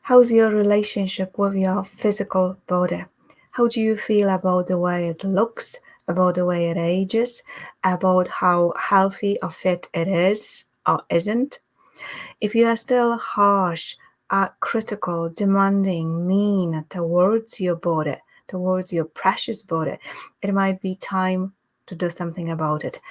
How's your relationship with your physical body? How do you feel about the way it looks, about the way it ages, about how healthy or fit it is or isn't? If you are still harsh, critical, demanding, mean towards your body, towards your precious body, it might be time to do something about it,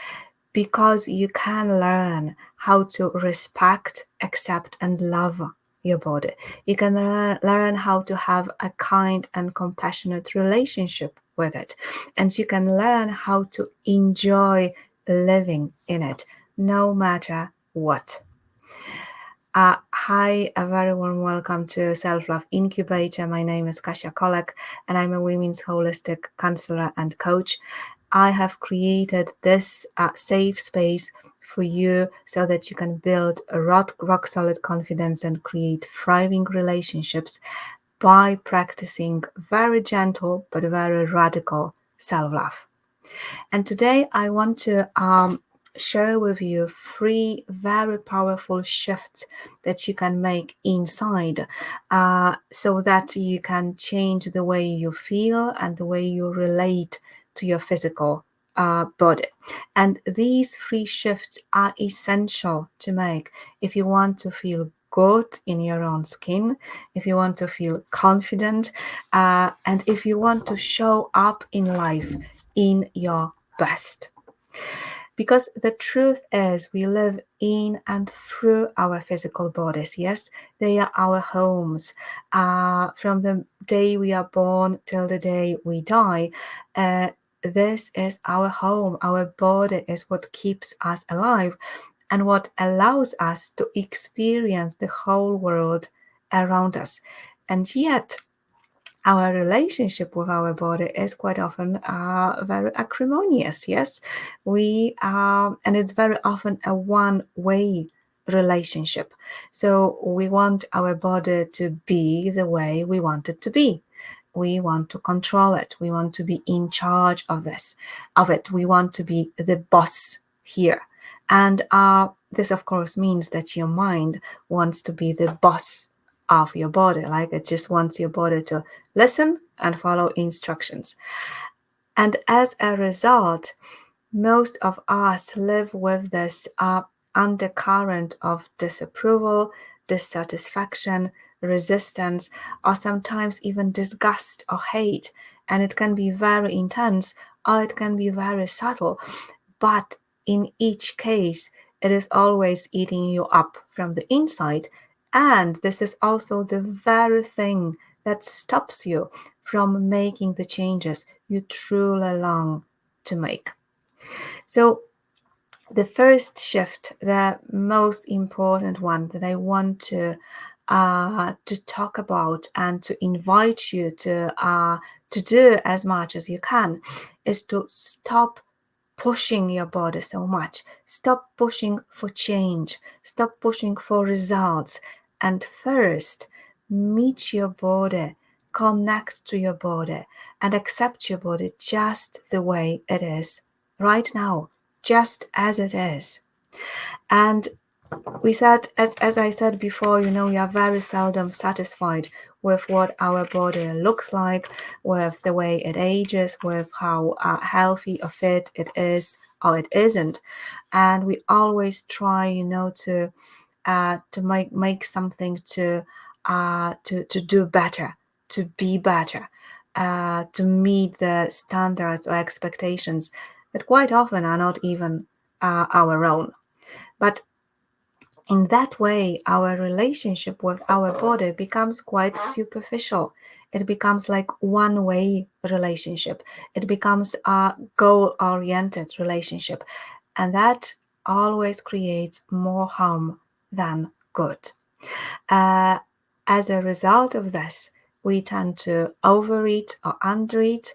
because you can learn how to respect, accept, and love your body. You can learn how to have a kind and compassionate relationship with it. And you can learn how to enjoy living in it, no matter what. Hi, a very warm welcome to Self Love Incubator. My name is Kasia Kolek, and I'm a women's holistic counselor and coach. I have created this safe space for you so that you can build a rock solid confidence and create thriving relationships by practicing very gentle but very radical self love. And today I want to share with you 3 very powerful shifts that you can make inside so that you can change the way you feel and the way you relate to your physical body. And these 3 shifts are essential to make if you want to feel good in your own skin, if you want to feel confident, and if you want to show up in life in your best. Because the truth is, we live in and through our physical bodies. Yes, they are our homes. From the day we are born till the day we die, this is our home. Our body is what keeps us alive and what allows us to experience the whole world around us. And yet, our relationship with our body is quite often very acrimonious. Yes, and it's very often a one-way relationship. So we want our body to be the way we want it to be. We want to control it. We want to be in charge of it. We want to be the boss here. And this, of course, means that your mind wants to be the boss of your body. Like, it just wants your body to listen and follow instructions. And as a result, most of us live with this undercurrent of disapproval, dissatisfaction, resistance, or sometimes even disgust or hate. And it can be very intense or it can be very subtle. But in each case, it is always eating you up from the inside. And this is also the very thing that stops you from making the changes you truly long to make. So, the first shift, the most important one that I want to talk about and to invite you to do as much as you can, is to stop pushing your body so much. Stop pushing for change. Stop pushing for results. And first, meet your body, connect to your body, and accept your body just the way it is right now, just as it is. And we said, as I said before, we are very seldom satisfied with what our body looks like, with the way it ages, with how healthy or fit it is or it isn't. And we always try, to make something to do better, to be better, to meet the standards or expectations that quite often are not even our own. But in that way, our relationship with our body becomes quite superficial. It becomes like one-way relationship. It becomes a goal-oriented relationship. And that always creates more harm than good. As a result of this, we tend to overeat or undereat.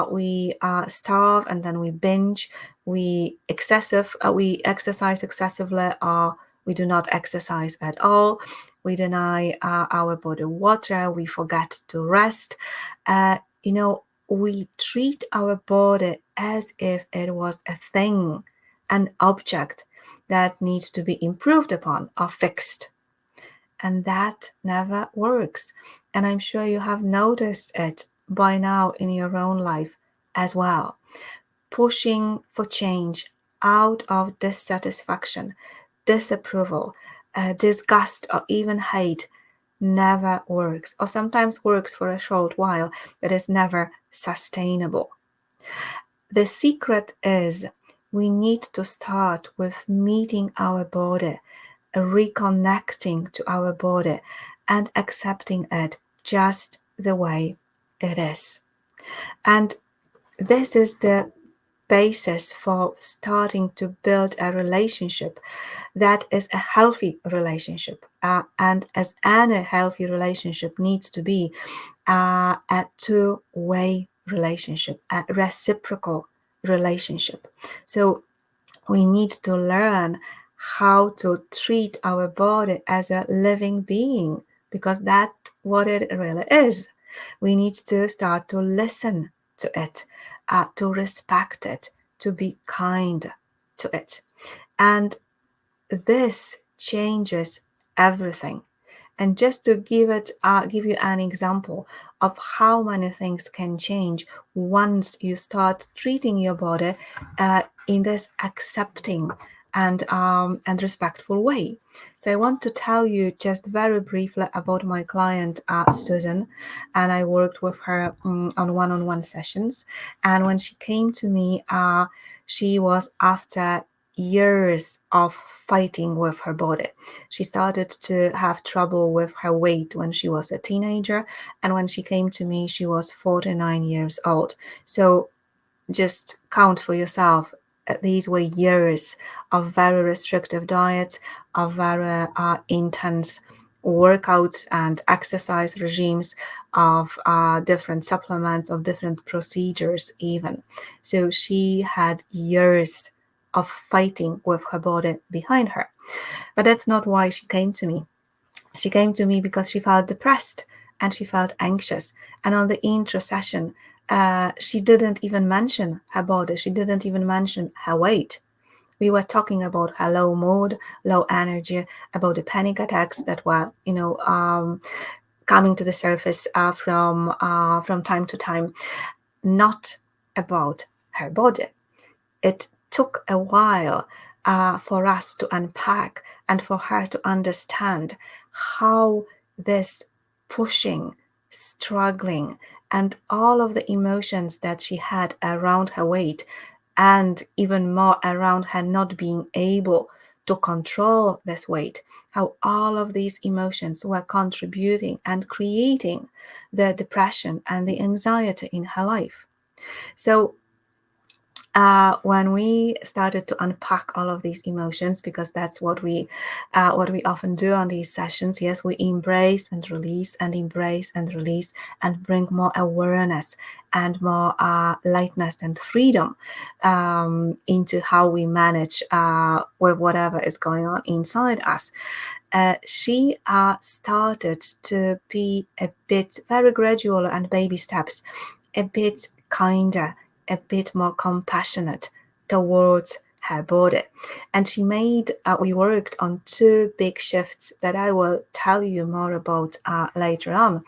We starve and then we binge. We exercise excessively, or we do not exercise at all. We deny our body water. We forget to rest. We treat our body as if it was a thing, an object that needs to be improved upon or fixed. and that never works. And I'm sure you have noticed it by now in your own life as well. Pushing for change out of dissatisfaction, disapproval, disgust, or even hate never works, or sometimes works for a short while, but is never sustainable. The secret is we need to start with meeting our body, reconnecting to our body, and accepting it just the way it is. And this is the basis for starting to build a relationship that is a healthy relationship. And as any healthy relationship needs to be, a two-way relationship, a reciprocal relationship. So we need to learn how to treat our body as a living being, because that's what it really is. We need to start to listen to it, to respect it, to be kind to it. And this changes everything. And just to give you an example of how many things can change once you start treating your body in this accepting and respectful way. So I want to tell you just very briefly about my client Susan, and I worked with her on one-on-one sessions. And when she came to me, she was after years of fighting with her body. She started to have trouble with her weight when she was a teenager, and when she came to me, she was 49 years old. So just count for yourself. These were years of very restrictive diets, of very intense workouts and exercise regimes, of different supplements, of different procedures, even. So she had years of fighting with her body behind her. But that's not why she came to me. She came to me because she felt depressed and she felt anxious. And on the intro session, she didn't even mention her body. She didn't even mention her weight. We were talking about her low mood, low energy, about the panic attacks that were, coming to the surface from time to time, not about her body. It took a while for us to unpack and for her to understand how this pushing, struggling, and all of the emotions that she had around her weight, and even more around her not being able to control this weight, how all of these emotions were contributing and creating the depression and the anxiety in her life. So when we started to unpack all of these emotions, because that's what we often do on these sessions, yes, we embrace and release and embrace and release and bring more awareness and more lightness and freedom into how we manage with whatever is going on inside us. She started to be a bit very gradual and baby steps, a bit kinder, a bit more compassionate towards her body. And we worked on two big shifts that I will tell you more about later on,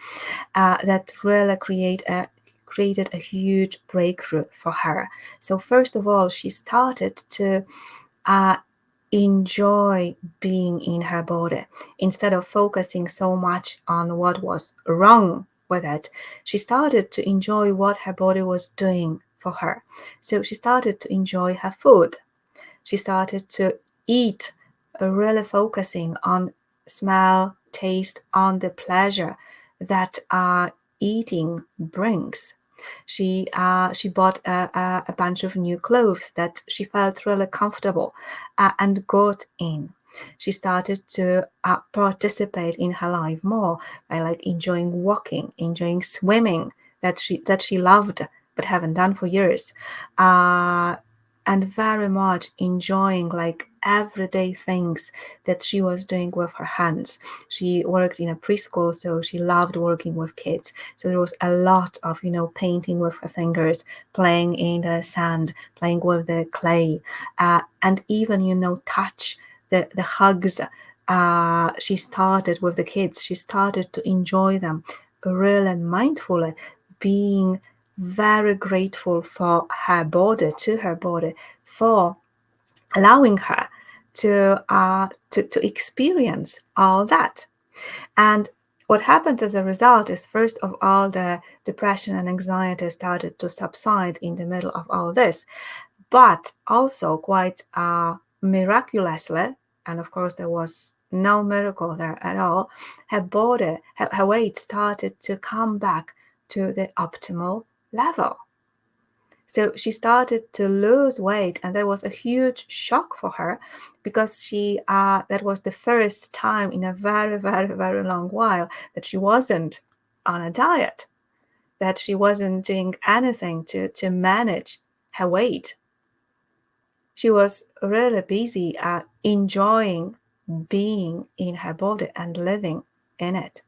that really created a huge breakthrough for her. So first of all, she started to uh, enjoy being in her body. Instead of focusing so much on what was wrong with it, she started to enjoy what her body was doing for her. So she started to enjoy her food. She started to eat, really focusing on smell, taste, on the pleasure that eating brings. She bought a bunch of new clothes that she felt really comfortable and good in. She started to participate in her life more by like enjoying walking, enjoying swimming that she loved but haven't done for years, and very much enjoying like everyday things that she was doing with her hands. She worked in a preschool, so she loved working with kids. So there was a lot of, painting with her fingers, playing in the sand, playing with the clay, and even, touch, the hugs she started with the kids, she started to enjoy them really mindfully, being very grateful for her body, to her body, for allowing her to experience all that. And what happened as a result is, first of all, the depression and anxiety started to subside in the middle of all this, but also quite miraculously, and of course there was no miracle there at all, her body, her weight started to come back to the optimal level. So she started to lose weight, and that was a huge shock for her, because that was the first time in a very, very, very long while that she wasn't on a diet, that she wasn't doing anything to manage her weight. She was really busy enjoying being in her body and living in it.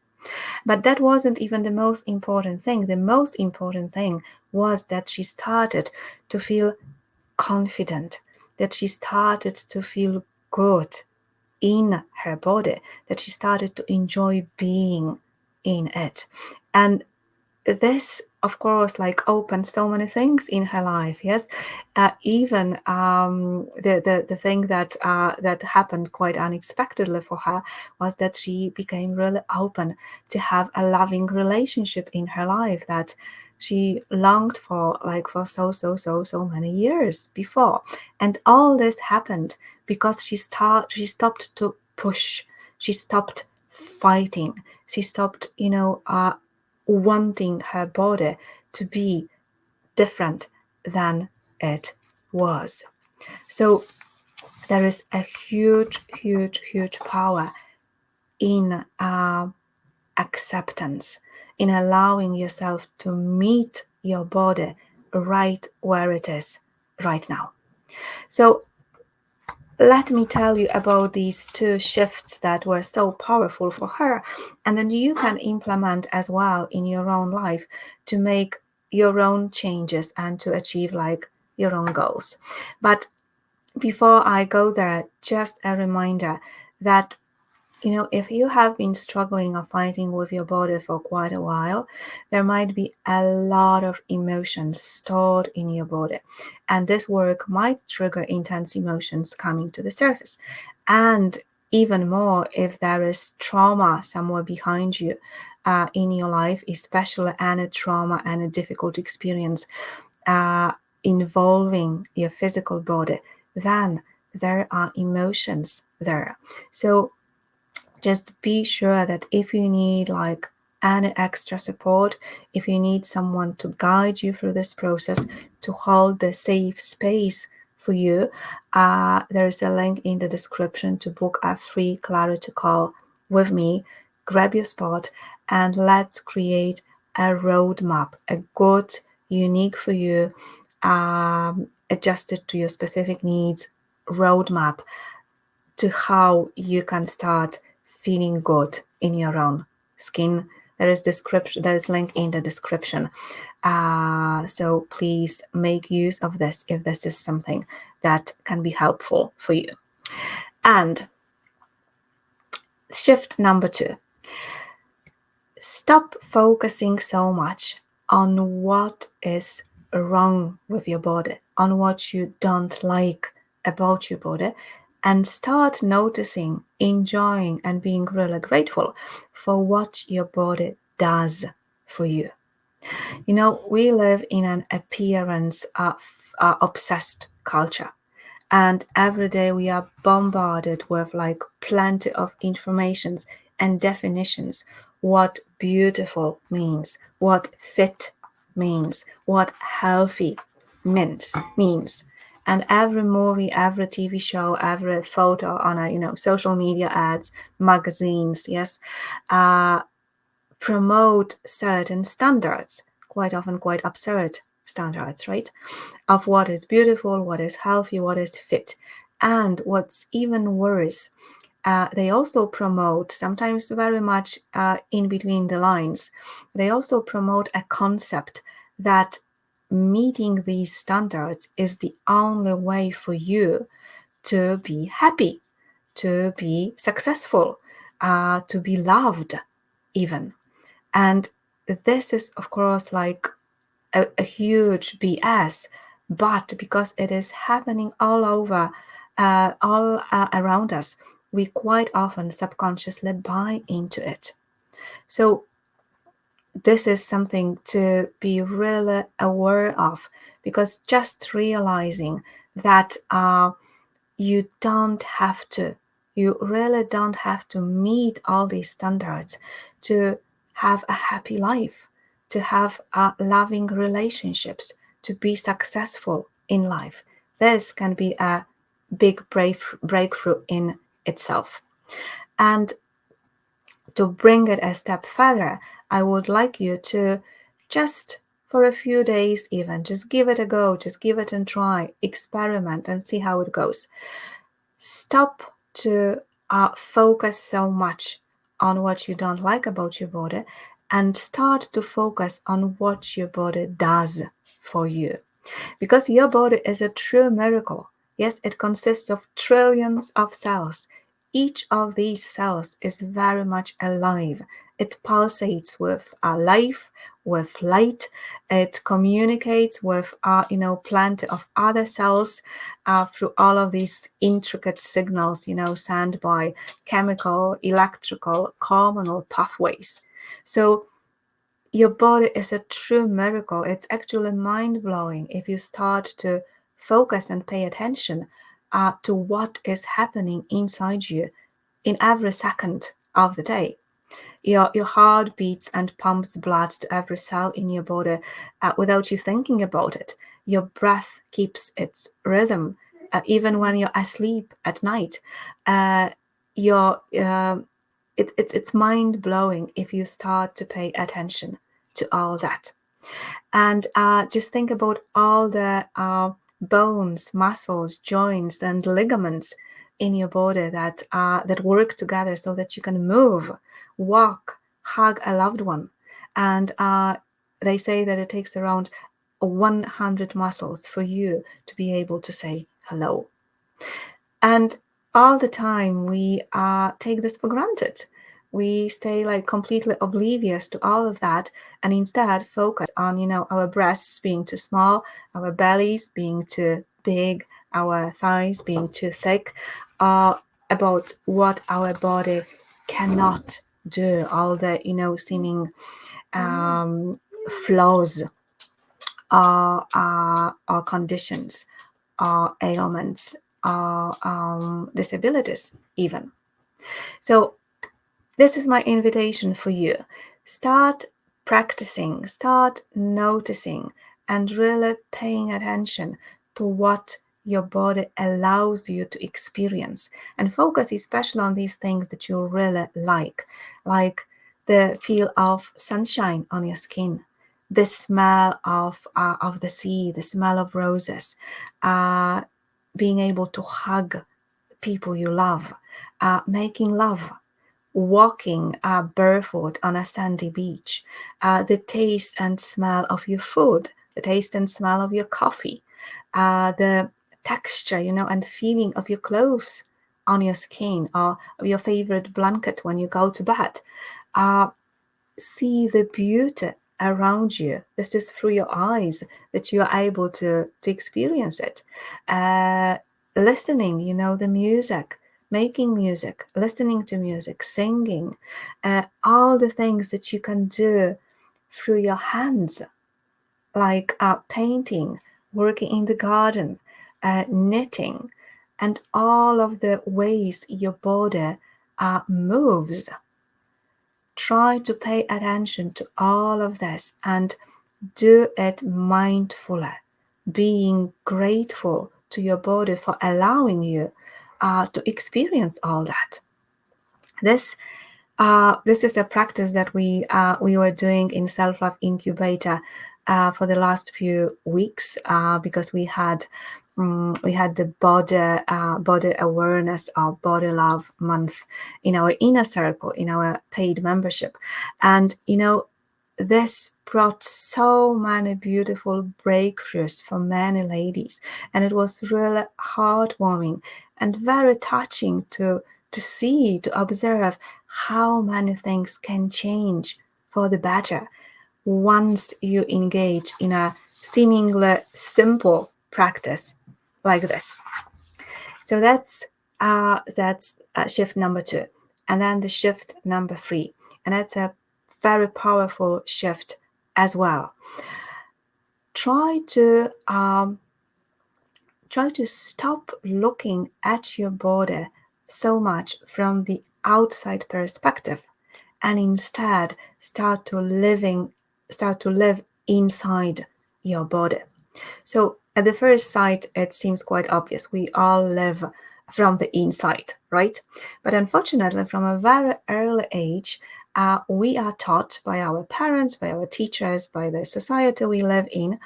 But that wasn't even the most important thing. The most important thing was that she started to feel confident, that she started to feel good in her body, that she started to enjoy being in it. And this, of course, like opened so many things in her life. Yes, even the thing that happened quite unexpectedly for her was that she became really open to have a loving relationship in her life that she longed for, like for so many years before. And all this happened because she stopped to push, she stopped fighting, she stopped wanting her body to be different than it was. So there is a huge, huge, huge power in acceptance, in allowing yourself to meet your body right where it is right now. So let me tell you about these two shifts that were so powerful for her, and then you can implement as well in your own life to make your own changes and to achieve like your own goals. But before I go there, just a reminder that if you have been struggling or fighting with your body for quite a while, there might be a lot of emotions stored in your body. And this work might trigger intense emotions coming to the surface. And even more, if there is trauma somewhere behind you in your life, especially any trauma and a difficult experience involving your physical body, then there are emotions there. So just be sure that if you need like any extra support, if you need someone to guide you through this process, to hold the safe space for you, there is a link in the description to book a free clarity call with me. Grab your spot and let's create a roadmap, a good, unique for you, adjusted to your specific needs roadmap to how you can start feeling good in your own skin. There is link in the description. So please make use of this if this is something that can be helpful for you. And shift number 2. Stop focusing so much on what is wrong with your body, on what you don't like about your body, and start noticing, enjoying, and being really grateful for what your body does for you. We live in an appearance obsessed culture. And every day we are bombarded with like plenty of informations and definitions, what beautiful means, what fit means, what healthy means. And every movie, every TV show, every photo on a social media ads, magazines, yes, promote certain standards, quite often quite absurd standards, right? Of what is beautiful, what is healthy, what is fit. And what's even worse, they also promote, sometimes very much in between the lines, they also promote a concept that meeting these standards is the only way for you to be happy, to be successful, to be loved even. And this is, of course, like a huge BS, but because it is happening all over, all around us, we quite often subconsciously buy into it. So this is something to be really aware of, because just realizing that you don't have to, you really don't have to meet all these standards to have a happy life, to have loving relationships, to be successful in life. This can be a big breakthrough in itself. And to bring it a step further, I would like you to just for a few days, even just give it a go, just give it a try, experiment and see how it goes. Stop to focus so much on what you don't like about your body and start to focus on what your body does for you. Because your body is a true miracle. Yes, it consists of trillions of cells. Each of these cells is very much alive. It pulsates with life, with light. It communicates with, plenty of other cells through all of these intricate signals, sent by chemical, electrical, hormonal pathways. So your body is a true miracle. It's actually mind blowing if you start to focus and pay attention to what is happening inside you in every second of the day. Your heart beats and pumps blood to every cell in your body without you thinking about it. Your breath keeps its rhythm even when you're asleep at night. Your it's mind blowing if you start to pay attention to all that. And just think about all the bones, muscles, joints, and ligaments in your body that work together so that you can move, walk, hug a loved one. And they say that it takes around 100 muscles for you to be able to say hello. And all the time we take this for granted. We stay like completely oblivious to all of that and instead focus on, our breasts being too small, our bellies being too big, our thighs being too thick, about what our body cannot do, all the, seeming flaws or conditions or ailments or disabilities even. So this is my invitation for you. Start practicing, start noticing, and really paying attention to what your body allows you to experience, and focus especially on these things that you really like the feel of sunshine on your skin, the smell of the sea, the smell of roses, being able to hug people you love, making love, walking barefoot on a sandy beach, the taste and smell of your food, the taste and smell of your coffee, the texture, and feeling of your clothes on your skin, or of your favorite blanket when you go to bed. See the beauty around you. This is through your eyes that you are able to experience it. Listening, the music, making music, listening to music, singing, all the things that you can do through your hands, like painting, working in the garden, knitting, and all of the ways your body moves. Try to pay attention to all of this and do it mindfully, being grateful to your body for allowing you to experience all that. This is a practice that we were doing in Self Love Incubator for the last few weeks because we had the body awareness or body love month in our inner circle, in our paid membership, and this brought so many beautiful breakthroughs for many ladies, and it was really heartwarming and very touching to see, to observe how many things can change for the better once you engage in a seemingly simple practice like this. So that's shift number 2, and then the shift number 3, and that's a very powerful shift as well. Try to stop looking at your body so much from the outside perspective, and instead start to live inside your body. So at the first sight, it seems quite obvious. We all live from the inside, right? But unfortunately, from a very early age, we are taught by our parents, by our teachers, by the society we live in,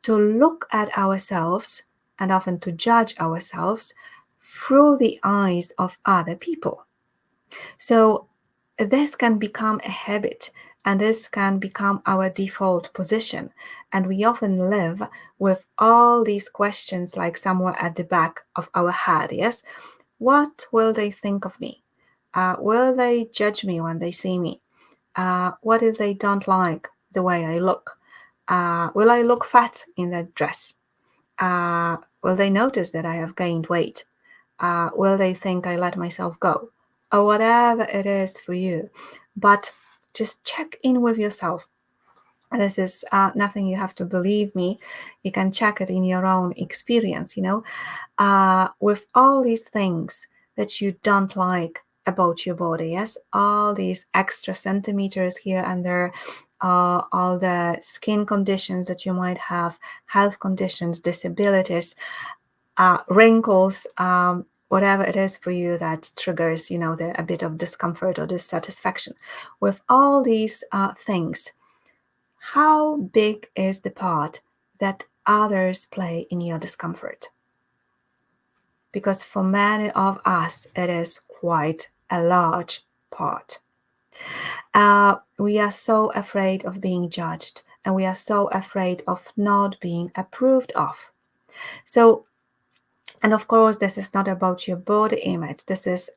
to look at ourselves and often to judge ourselves through the eyes of other people. So this can become a habit, and this can become our default position. And we often live with all these questions like somewhere at the back of our head. Yes, what will they think of me? Will they judge me when they see me? What if they don't like the way I look? Will I look fat in that dress? Will they notice that I have gained weight? Will they think I let myself go? Or whatever it is for you. But just check in with yourself. This is nothing you have to believe me. You can check it in your own experience, with all these things that you don't like about your body. Yes, all these extra centimeters here and there, all the skin conditions that you might have, health conditions, disabilities, wrinkles, whatever it is for you that triggers, a bit of discomfort or dissatisfaction. With all these things, how big is the part that others play in your discomfort? Because for many of us, it is quite a large part. We are so afraid of being judged, and we are so afraid of not being approved of. So, and of course, this is not about your body image. This is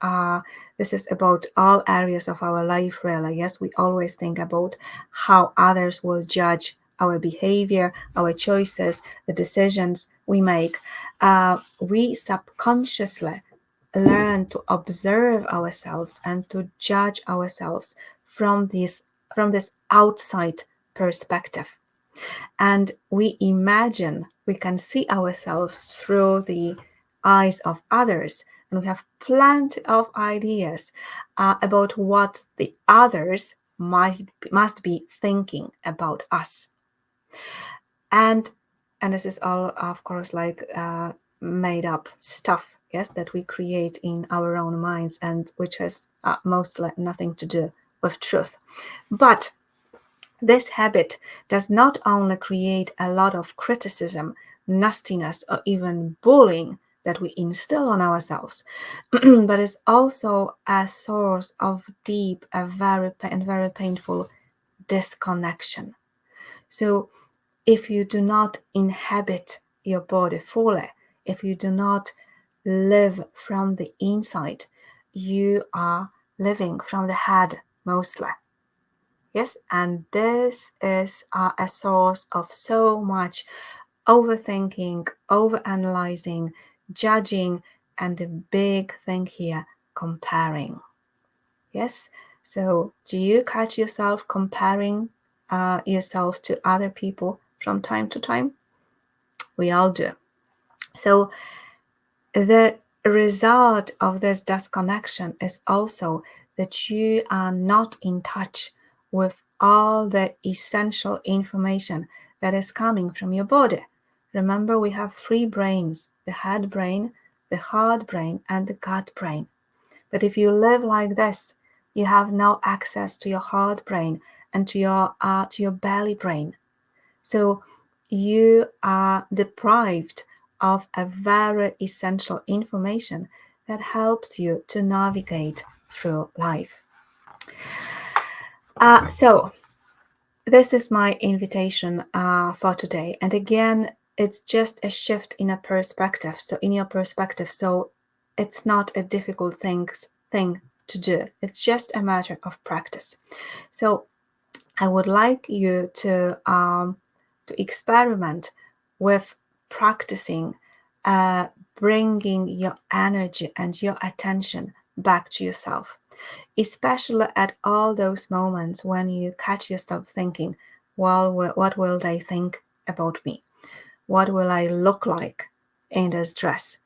about all areas of our life, really. Yes, we always think about how others will judge our behavior, our choices, the decisions we make. We subconsciously learn to observe ourselves and to judge ourselves from this outside perspective. And we imagine we can see ourselves through the eyes of others, and we have plenty of ideas about what the others must be thinking about us. And this is all, of course, like made up stuff, yes, that we create in our own minds, and which has mostly nothing to do with truth. But this habit does not only create a lot of criticism, nastiness, or even bullying that we instill on ourselves, but is also a source of deep and very painful disconnection. So if you do not inhabit your body fully, if you do not live from the inside, you are living from the head mostly. Yes, and this is a source of so much overthinking, overanalyzing, judging, and the big thing here, comparing. Yes, so do you catch yourself comparing yourself to other people from time to time? We all do. So the result of this disconnection is also that you are not in touch with all the essential information that is coming from your body. Remember, we have 3 brains: the head brain, the heart brain, and the gut brain. But if you live like this, you have no access to your heart brain and to your belly brain. So you are deprived of a very essential information that helps you to navigate through life. So this is my invitation for today. And again, it's just a shift in a perspective. So in your perspective, so it's not a difficult thing to do. It's just a matter of practice. So I would like you to experiment with practicing bringing your energy and your attention back to yourself, especially at all those moments when you catch yourself thinking, well, what will they think about me? What will I look like in this dress?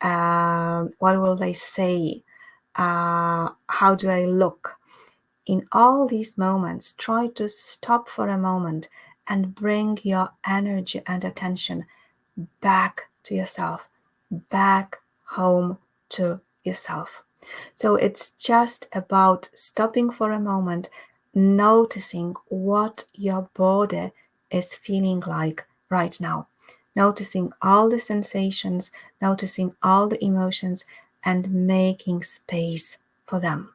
What will they say? How do I look? In all these moments, try to stop for a moment and bring your energy and attention back to yourself, back home to yourself. So it's just about stopping for a moment, noticing what your body is feeling like right now, noticing all the sensations, noticing all the emotions, and making space for them.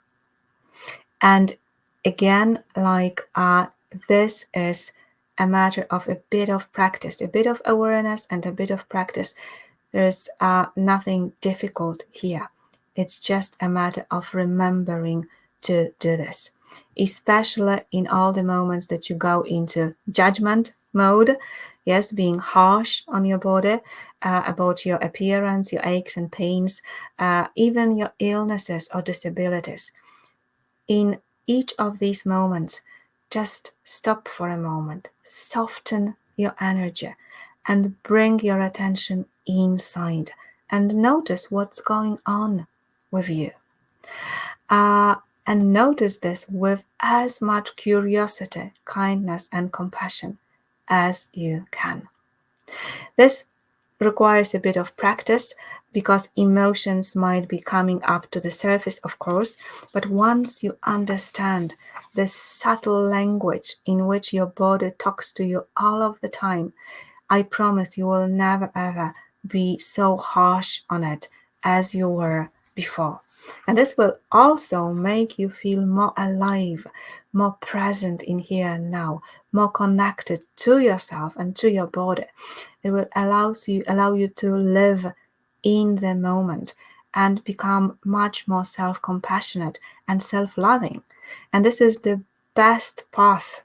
And again, this is a matter of a bit of practice, a bit of awareness and a bit of practice. There's nothing difficult here. It's just a matter of remembering to do this, especially in all the moments that you go into judgment mode. Yes, being harsh on your body, about your appearance, your aches and pains, even your illnesses or disabilities. In each of these moments, just stop for a moment, soften your energy, and bring your attention inside and notice what's going on with you. And notice this with as much curiosity, kindness, and compassion as you can. This requires a bit of practice because emotions might be coming up to the surface, of course, but once you understand the subtle language in which your body talks to you all of the time, I promise you will never ever be so harsh on it as you were before. And this will also make you feel more alive, more present in here and now, more connected to yourself and to your body. It will allow you to live in the moment and become much more self-compassionate and self-loving. And this is the best path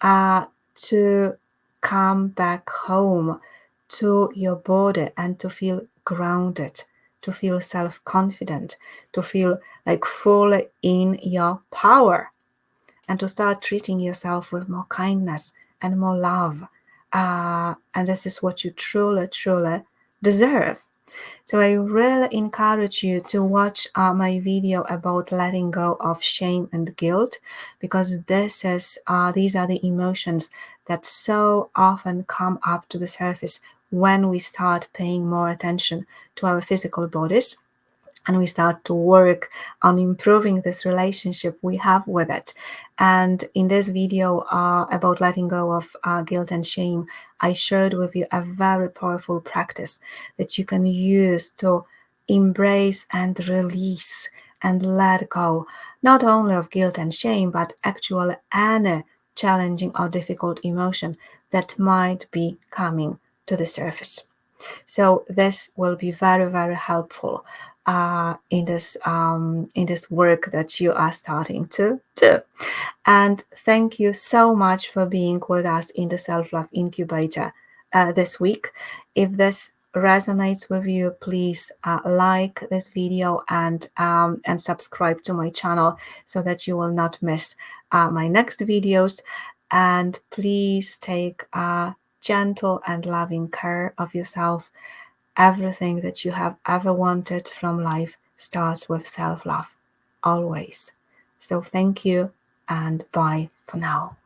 to come back home to your body and to feel grounded, to feel self-confident, to feel like fully in your power, and to start treating yourself with more kindness and more love. And this is what you truly, truly deserve. So I really encourage you to watch my video about letting go of shame and guilt, because these are the emotions that so often come up to the surface when we start paying more attention to our physical bodies and we start to work on improving this relationship we have with it. And in this video about letting go of guilt and shame, I shared with you a very powerful practice that you can use to embrace and release and let go, not only of guilt and shame, but actually any challenging or difficult emotion that might be coming to the surface. So this will be very, very helpful in this work that you are starting to do. And thank you so much for being with us in the Self-Love Incubator this week. If this resonates with you, please like this video and subscribe to my channel so that you will not miss my next videos. And please take gentle and loving care of yourself. Everything that you have ever wanted from life starts with self-love, always. So thank you and bye for now.